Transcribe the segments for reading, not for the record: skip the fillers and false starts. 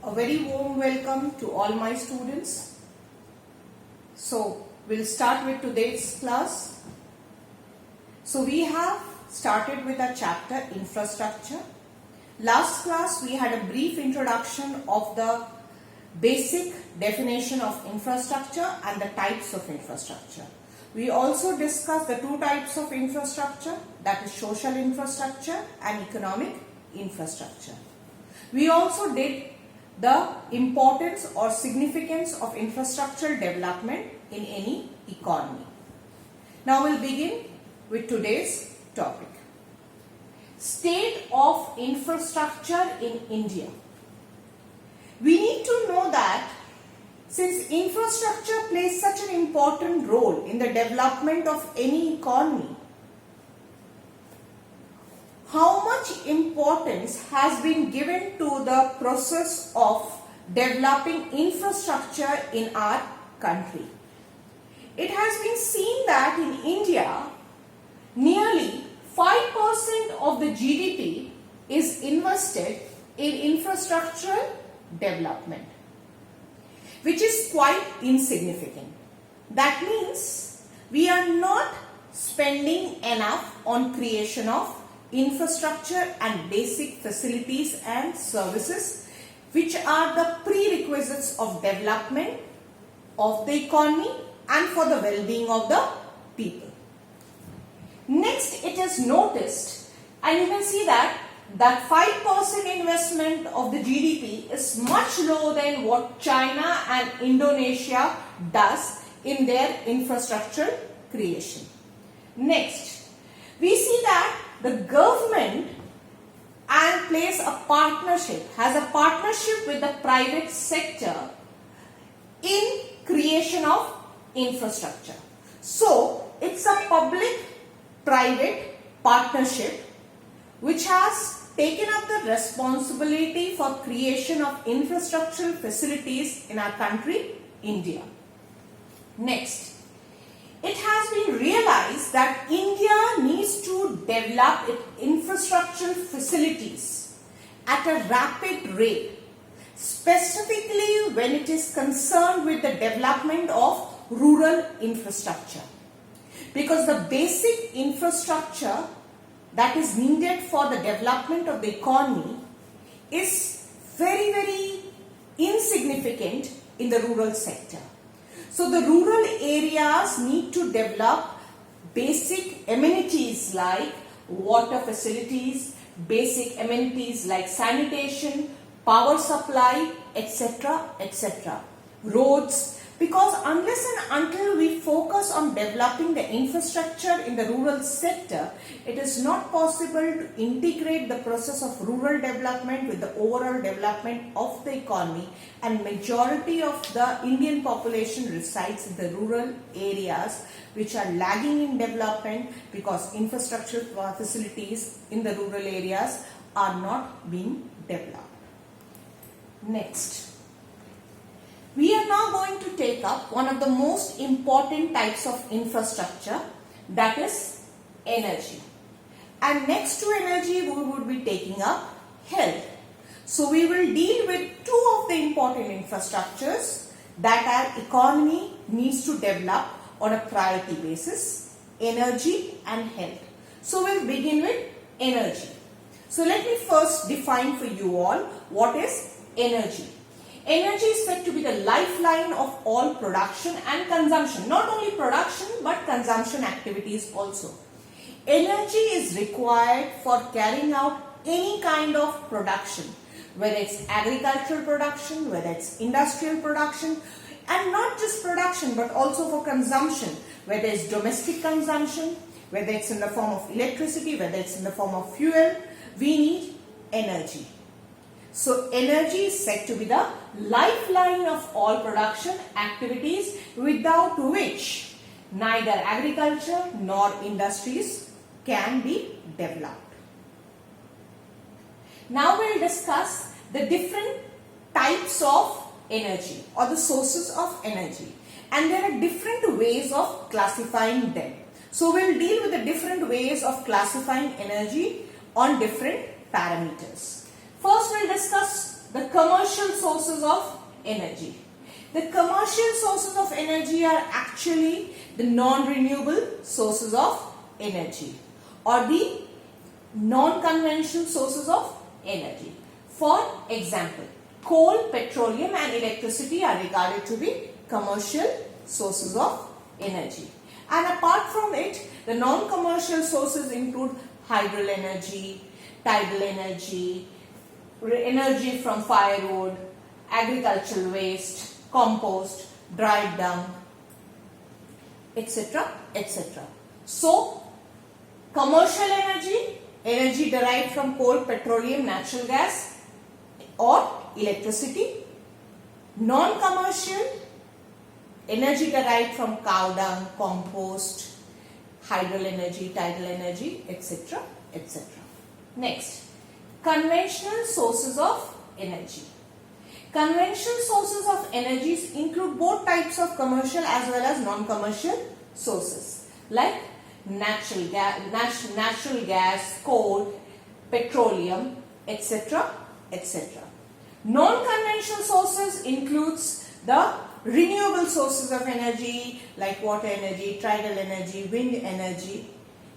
A very warm welcome to all my students. So, we'll start with today's class. So, we have started with our chapter Infrastructure. Last class we had a brief introduction of the basic definition of infrastructure and the types of infrastructure. We also discussed the two types of infrastructure, that is social infrastructure and economic infrastructure. We also did the importance or significance of infrastructural development in any economy. Now we'll begin with today's topic. State of infrastructure in India. We need to know that since infrastructure plays such an important role in the development of any economy, how much importance has been given to the process of developing infrastructure in our country. It has been seen that in India, nearly 5% of the GDP is invested in infrastructural development, which is quite insignificant. That means we are not spending enough on creation of infrastructure and basic facilities and services, which are the prerequisites of development of the economy and for the well-being of the people. Next, it is noticed, and you can see that 5% investment of the GDP is much lower than what China and Indonesia does in their infrastructural creation. Next, we see that the government has a partnership with the private sector in creation of infrastructure. So, it's a public-private partnership which has taken up the responsibility for creation of infrastructural facilities in our country, India. Next, it has been realized that India needs to develop its infrastructural facilities at a rapid rate, specifically when it is concerned with the development of rural infrastructure. Because the basic infrastructure that is needed for the development of the economy is very, very insignificant in the rural sector. So the rural areas need to develop basic amenities like water facilities, basic amenities like sanitation, power supply, etc., etc. Roads, because unless and until we focus on developing the infrastructure in the rural sector, it is not possible to integrate the process of rural development with the overall development of the economy, and majority of the Indian population resides in the rural areas which are lagging in development because infrastructural facilities in the rural areas are not being developed. Next, we are now going to take up one of the most important types of infrastructure, that is energy. And next to energy, we would be taking up health. So we will deal with two of the important infrastructures that our economy needs to develop on a priority basis, energy and health. So we'll begin with energy. So let me first define for you all what is energy. Energy is said to be the lifeline of all production and consumption. Not only production but consumption activities also. Energy is required for carrying out any kind of production, whether it's agricultural production, whether it's industrial production, and not just production but also for consumption, whether it's domestic consumption, whether it's in the form of electricity, whether it's in the form of fuel, we need energy. So energy is said to be the lifeline of all production activities, without which neither agriculture nor industries can be developed. Now we will discuss the different types of energy or the sources of energy, and there are different ways of classifying them. So we will deal with the different ways of classifying energy on different parameters. First we will discuss the commercial commercial sources of energy. The commercial sources of energy are actually the non-renewable sources of energy or the non-conventional sources of energy. For example, coal, petroleum and electricity are regarded to be commercial sources of energy. And apart from it, the non-commercial sources include hydro energy, tidal energy, energy from firewood, agricultural waste, compost, dried dung, etc., etc. So, commercial energy, energy derived from coal, petroleum, natural gas or electricity. Non-commercial, energy derived from cow dung, compost, hydro energy, tidal energy, etc., etc. Next, conventional sources of energy. Conventional sources of energies include both types of commercial as well as non-commercial sources like natural gas, coal, petroleum, etc., etc. Non-conventional sources includes the renewable sources of energy like water energy, tidal energy, wind energy.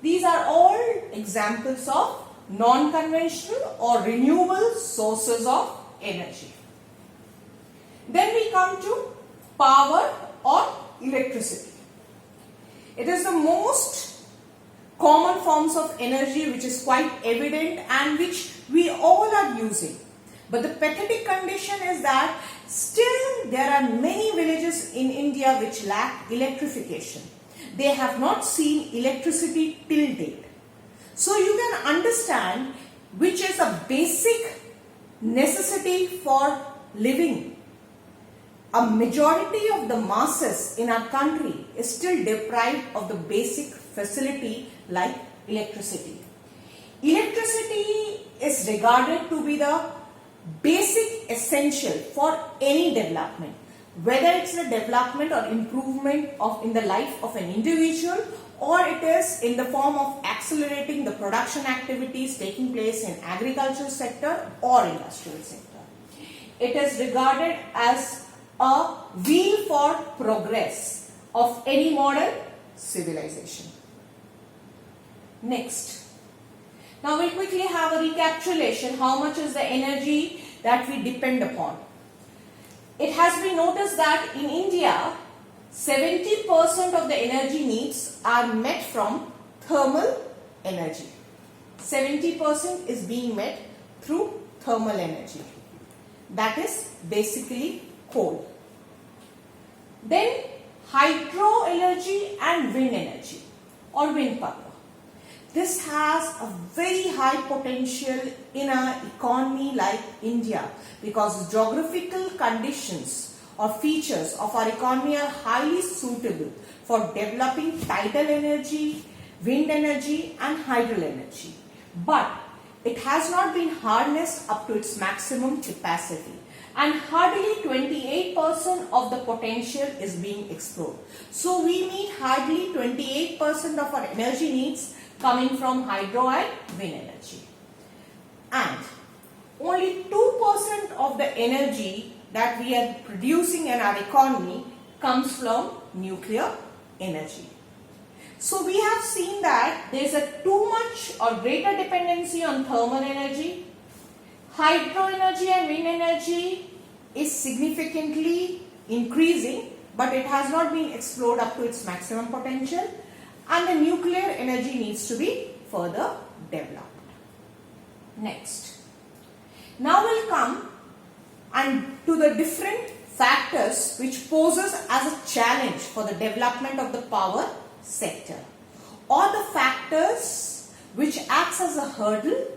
These are all examples of non-conventional or renewable sources of energy. Then we come to power or electricity. It is the most common forms of energy which is quite evident and which we all are using. But the pathetic condition is that still there are many villages in India which lack electrification. They have not seen electricity till date. So you can understand which is a basic necessity for living. A majority of the masses in our country is still deprived of the basic facility like electricity. Electricity is regarded to be the basic essential for any development, whether it's a development or improvement in the life of an individual, or it is in the form of accelerating the production activities taking place in agricultural sector or industrial sector. It is regarded as a wheel for progress of any modern civilization. Next. Now we'll quickly have a recapitulation how much is the energy that we depend upon. It has been noticed that in India, 70% of the energy needs are met from thermal energy. 70% is being met through thermal energy. That is basically coal. Then hydro energy and wind energy or wind power. This has a very high potential in an economy like India because geographical conditions or features of our economy are highly suitable for developing tidal energy, wind energy and hydro energy. But it has not been harnessed up to its maximum capacity and hardly 28% of the potential is being explored. So we need hardly 28% of our energy needs coming from hydro and wind energy. And only 2% of the energy that we are producing in our economy comes from nuclear energy. So we have seen that there is a too much or greater dependency on thermal energy. Hydro energy and wind energy is significantly increasing, but it has not been explored up to its maximum potential, and the nuclear energy needs to be further developed. Next. Now we'll come and to the different factors which poses as a challenge for the development of the power sector, or the factors which acts as a hurdle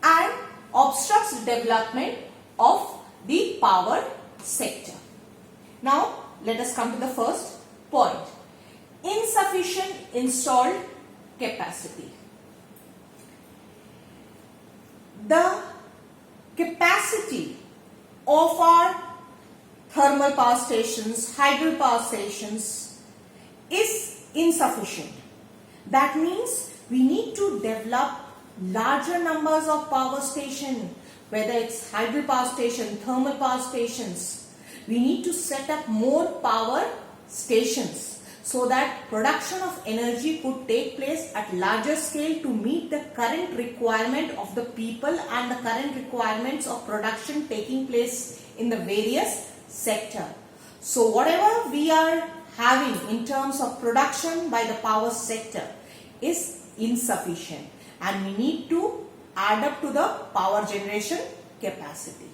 and obstructs the development of the power sector. Now let us come to the first point. Insufficient installed capacity. The capacity of our thermal power stations, hydro power stations is insufficient. That means we need to develop larger numbers of power stations whether it's hydropower station, thermal power stations, we need to set up more power stations so that production of energy could take place at larger scale to meet the current requirement of the people and the current requirements of production taking place in the various sector. So whatever we are having in terms of production by the power sector is insufficient, and we need to add up to the power generation capacity.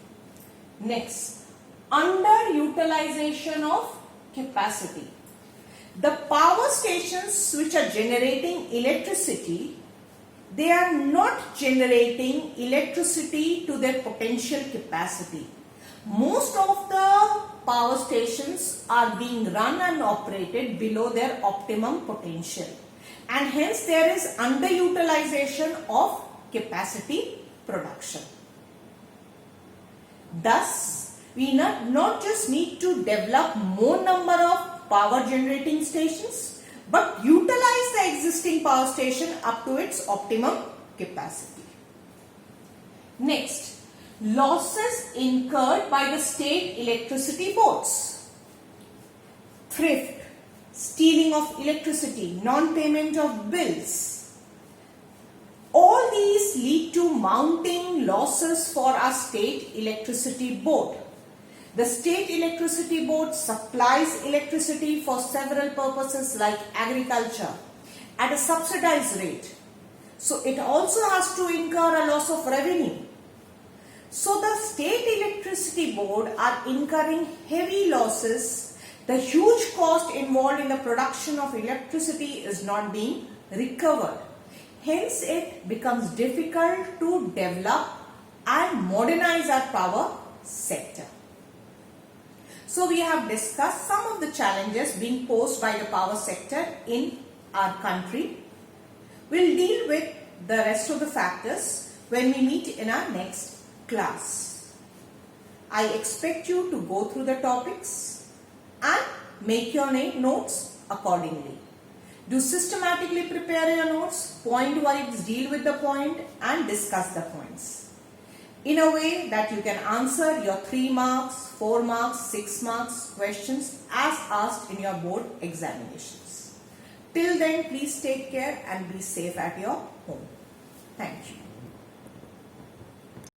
Next, underutilization of capacity. The power stations which are generating electricity, they are not generating electricity to their potential capacity. Most of the power stations are being run and operated below their optimum potential, and hence there is underutilization of capacity production. Thus, we not just need to develop more number of power generating stations, but utilize the existing power station up to its optimum capacity. Next, losses incurred by the state electricity boards. Thrift, stealing of electricity, non-payment of bills. All these lead to mounting losses for our state electricity board. The state electricity board supplies electricity for several purposes like agriculture at a subsidized rate. So it also has to incur a loss of revenue. So the state electricity board are incurring heavy losses. The huge cost involved in the production of electricity is not being recovered. Hence it becomes difficult to develop and modernize our power sector. So we have discussed some of the challenges being posed by the power sector in our country. We'll deal with the rest of the factors when we meet in our next class. I expect you to go through the topics and make your notes accordingly. Do systematically prepare your notes, point wise deal with the point and discuss the points in a way that you can answer your 3 marks, 4 marks, 6 marks questions as asked in your board examinations. Till then, please take care and be safe at your home. Thank you.